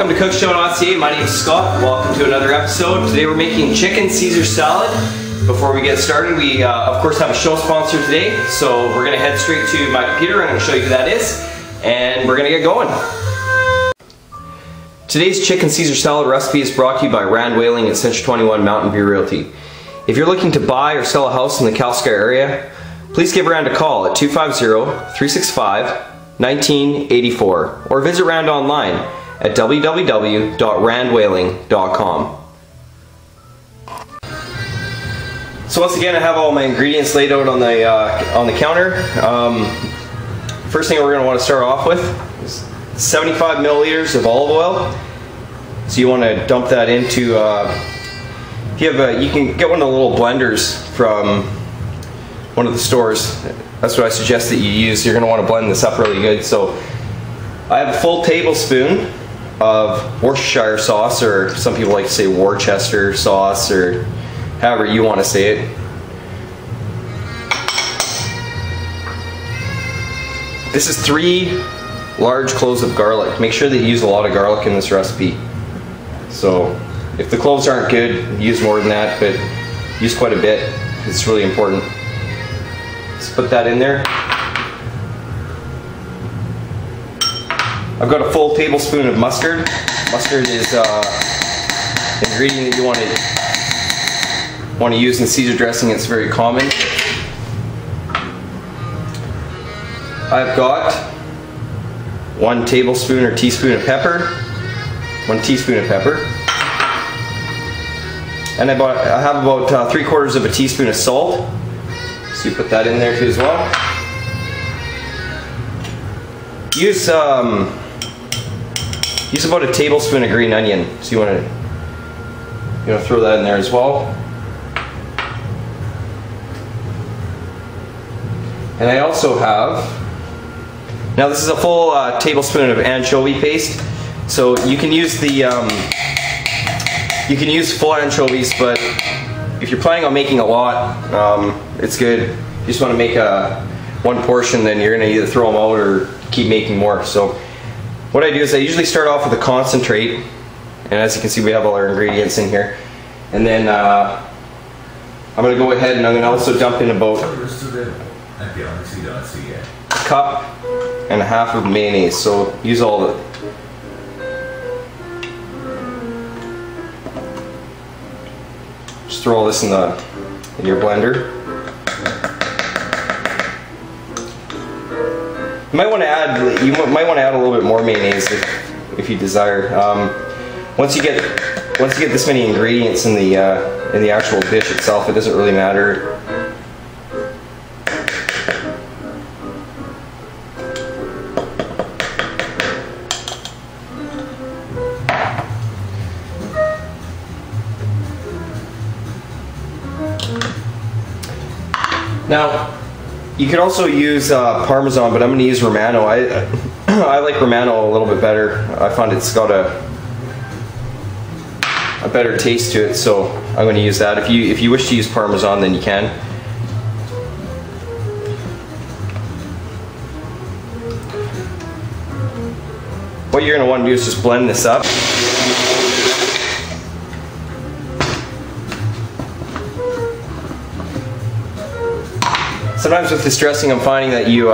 Welcome to CookSwow.ca. My name is Scott. Welcome to another episode. Today we're making chicken Caesar salad. Before we get started, we of course have a show sponsor today, so we're going to head straight to my computer. I'm going to show you who that is, and we're going to get going. Today's chicken Caesar salad recipe is brought to you by Wayling at Century 21 Mountain View Realty. If you're looking to buy or sell a house in the Castlegar area, please give Rand a call at 250-365-1984 or visit Rand online at www.randwayling.com. So once again, I have all my ingredients laid out on the counter. First thing we're going to want to start off with is 75 milliliters of olive oil. So you want to dump that into. If you have you can get one of the little blenders from one of the stores. That's what I suggest that you use. You're going to want to blend this up really good. So I have a full tablespoon of Worcestershire sauce, or some people like to say Worcester sauce, or however you want to say it. This is 3 large cloves of garlic. Make sure that you use a lot of garlic in this recipe. So if the cloves aren't good, use more than that, but use quite a bit. It's really important. Let's put that in there. I've got a full tablespoon of mustard. Mustard is an ingredient that you want to use in Caesar dressing. It's very common. I've got 1 tablespoon or teaspoon of pepper. 1 teaspoon of pepper. And I have about 3/4 of a teaspoon of salt. So you put that in there too as well. Use about a tablespoon of green onion. So you want to throw that in there as well. And I also have, now this is a full tablespoon of anchovy paste. So you can use full anchovies, but if you're planning on making a lot, it's good. If you just want to make one portion, then you're going to either throw them out or keep making more. So what I do is I usually start off with a concentrate, and as you can see we have all our ingredients in here. And then I'm going to go ahead and I'm going to also dump in about a cup and a half of mayonnaise. So use all the throw all this in your blender. You might want to add a little bit more mayonnaise if you desire. Once you get this many ingredients in the actual dish itself, it doesn't really matter. Now, you could also use Parmesan, but I'm going to use Romano. I like Romano a little bit better. I find it's got a better taste to it, so I'm going to use that. If you wish to use Parmesan, then you can. What you're going to want to do is just blend this up. Sometimes with this dressing, I'm finding that you,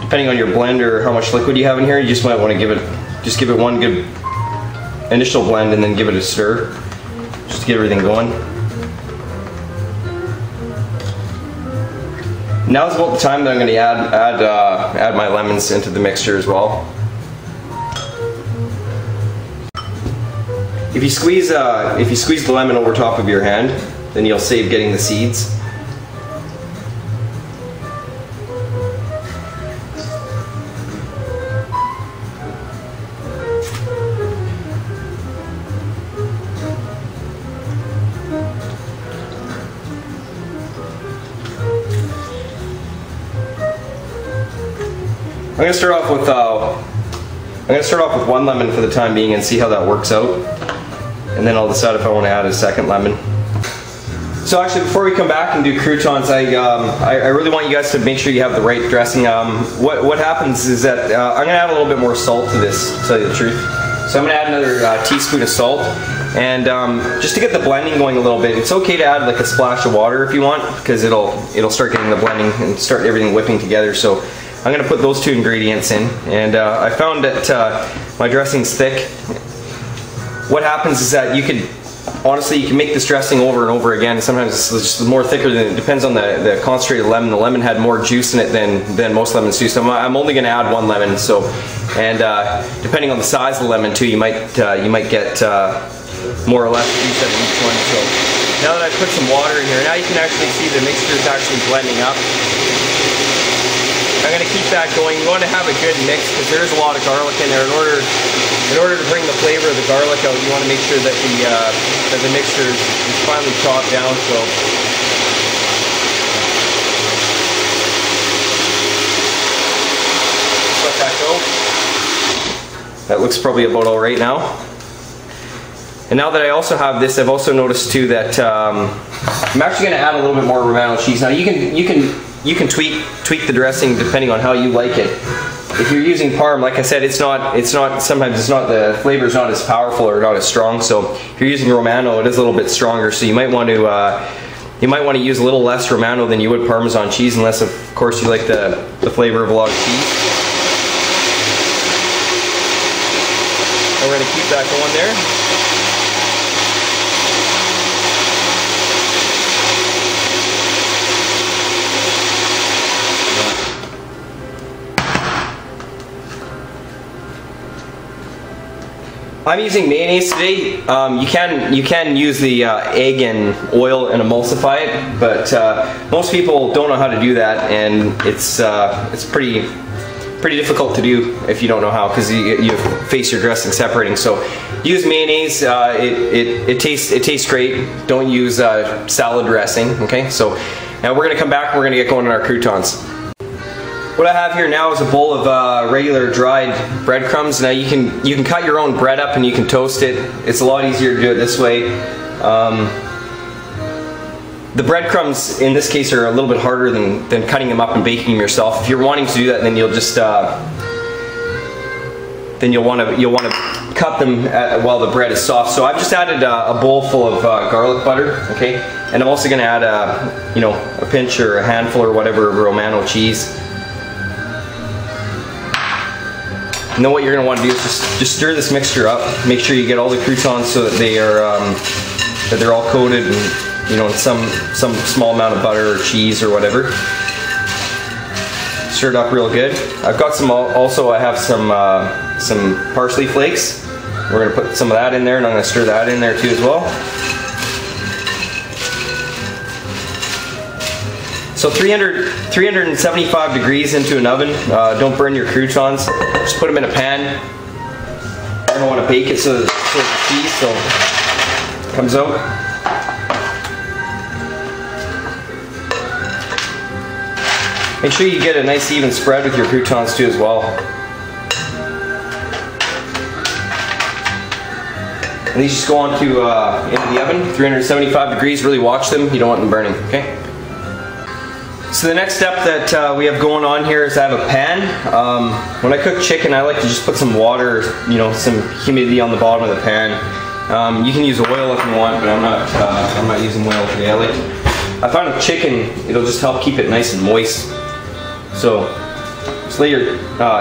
depending on your blender, how much liquid you have in here, you just might want to give it one good initial blend and then give it a stir, just to get everything going. Now's about the time that I'm going to add my lemons into the mixture as well. If you squeeze the lemon over top of your hand, then you'll save getting the seeds. I'm going to start off with 1 lemon for the time being and see how that works out, and then I'll decide if I want to add a second lemon. So actually, before we come back and do croutons, I really want you guys to make sure you have the right dressing. What happens is that I'm gonna add a little bit more salt to this, to tell you the truth. So I'm gonna add another teaspoon of salt, and just to get the blending going a little bit. It's okay to add like a splash of water if you want, because it'll start getting the blending and start everything whipping together. So I'm gonna put those two ingredients in, and I found that my dressing's thick. What happens is that you can make this dressing over and over again. Sometimes it's just more thicker than, it depends on the concentrated lemon. The lemon had more juice in it than most lemons do. So I'm only going to add one lemon. So, and depending on the size of the lemon too, you might get more or less juice out of each one. So now that I've put some water in here, now you can actually see the mixture is actually blending up. I'm going to keep that going. You want to have a good mix because there is a lot of garlic in there. In order to bring the flavor of the garlic out, you want to make sure that the mixture is finely chopped down. So just let that go. That looks probably about all right now. And now that I also have this, I've also noticed too that I'm actually going to add a little bit more Romano cheese. Now you can tweak the dressing depending on how you like it. If you're using Parm, like I said, sometimes the flavor is not as powerful or not as strong. So if you're using Romano, it is a little bit stronger. So you might want to use a little less Romano than you would Parmesan cheese, unless of course you like the flavor of a lot of cheese. And we're going to keep that going there. I'm using mayonnaise today. You can use the egg and oil and emulsify it, but most people don't know how to do that, and it's pretty difficult to do if you don't know how, because you face your dressing separating. So use mayonnaise. It tastes great. Don't use salad dressing. Okay. So now we're gonna come back. We're gonna get going on our croutons. What I have here now is a bowl of regular dried breadcrumbs. Now you can cut your own bread up and you can toast it. It's a lot easier to do it this way. The breadcrumbs in this case are a little bit harder than cutting them up and baking them yourself. If you're wanting to do that, then you'll just you'll want to cut them while the bread is soft. So I've just added a bowl full of garlic butter, okay, and I'm also going to add a pinch or a handful or whatever of Romano cheese. And then what you're going to want to do is just stir this mixture up. Make sure you get all the croutons so that they're all coated and some small amount of butter or cheese or whatever. Stir it up real good. I've got I have some parsley flakes. We're going to put some of that in there, and I'm going to stir that in there too as well. So 375 degrees into an oven. Don't burn your croutons. Just put them in a pan. You're going to want to bake it so that the cheese comes out. Make sure you get a nice even spread with your croutons too as well. And these just go on into the oven, 375 degrees. Really watch them. You don't want them burning. Okay. So the next step that we have going on here is I have a pan. When I cook chicken, I like to just put some water, some humidity on the bottom of the pan. You can use oil if you want, but I'm not using oil today. I find with chicken, it'll just help keep it nice and moist. So just lay your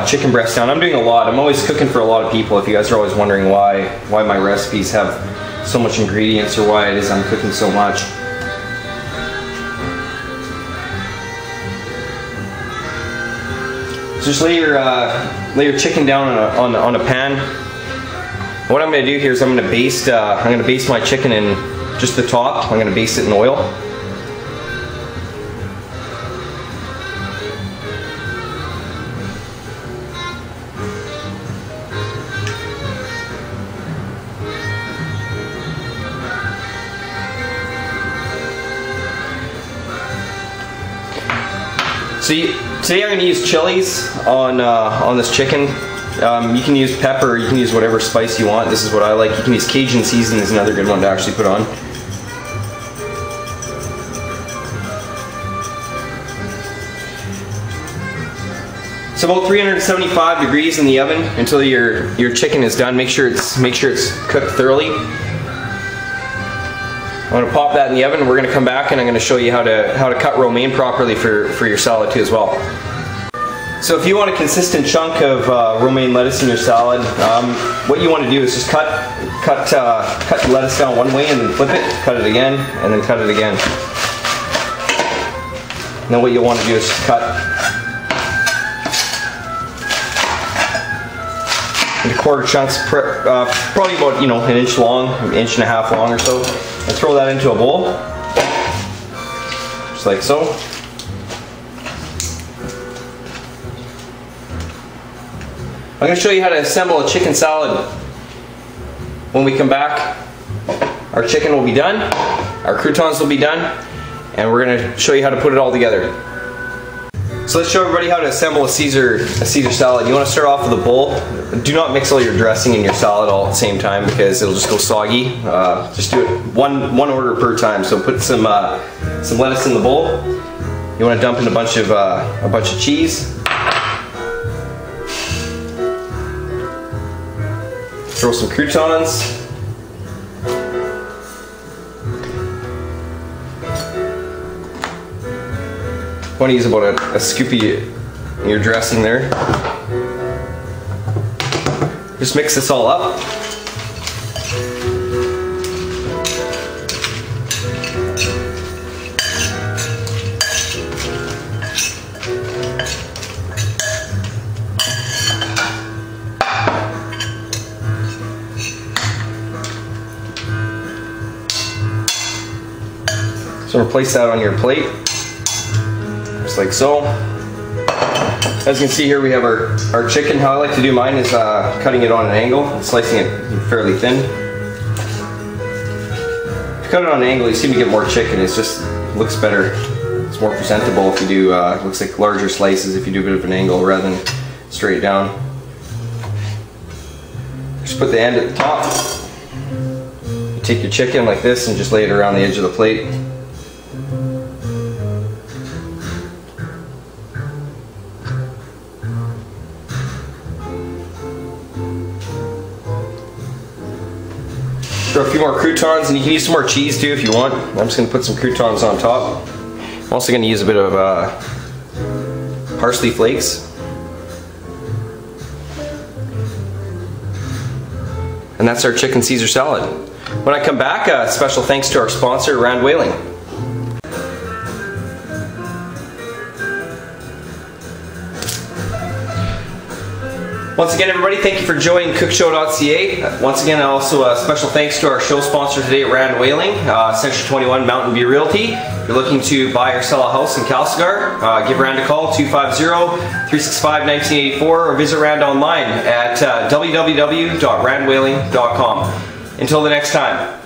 chicken breast down. I'm doing a lot. I'm always cooking for a lot of people. If you guys are always wondering why my recipes have so much ingredients or why it is I'm cooking so much. Just lay your chicken down on a pan. What I'm going to do here is I'm going to baste my chicken in just the top. I'm going to baste it in oil. So today I'm going to use chilies on this chicken. You can use pepper, you can use whatever spice you want. This is what I like. You can use Cajun seasoning is another good one to actually put on. So about 375 degrees in the oven until your chicken is done. Make sure it's cooked thoroughly. I'm going to pop that in the oven, and we're going to come back and I'm going to show you how to cut romaine properly for your salad too as well. So if you want a consistent chunk of romaine lettuce in your salad, what you want to do is just cut the lettuce down one way and then flip it, cut it again, and then cut it again. And then what you'll want to do is just cut into quarter chunks, probably about an inch long, an inch and a half long or so, and throw that into a bowl, just like so. I'm going to show you how to assemble a chicken salad. When we come back, our chicken will be done, our croutons will be done, and we're going to show you how to put it all together. So let's show everybody how to assemble a Caesar salad. You want to start off with a bowl. Do not mix all your dressing in your salad all at the same time because it'll just go soggy. Just do it one order per time. So put some lettuce in the bowl. You want to dump in a bunch of cheese. Throw some croutons. You want to use about a scoopy in your dressing there. Just mix this all up. So replace that on your plate. Just like so. As you can see here, we have our chicken. How I like to do mine is cutting it on an angle and slicing it fairly thin. If you cut it on an angle, you seem to get more chicken. It just looks better. It's more presentable if you do, looks like larger slices if you do a bit of an angle rather than straight down. Just put the end at the top. You take your chicken like this and just lay it around the edge of the plate. Throw a few more croutons, and you can use some more cheese too if you want. I'm just going to put some croutons on top. I'm also going to use a bit of parsley flakes. And that's our chicken Caesar salad. When I come back, special thanks to our sponsor, Wayling. Once again, everybody, thank you for joining CookSwow.ca. Once again, also a special thanks to our show sponsor today, Wayling, Century 21 Mountain View Realty. If you're looking to buy or sell a house in Castlegar, give Rand a call, 250-365-1984, or visit Rand online at www.randwayling.com. Until the next time.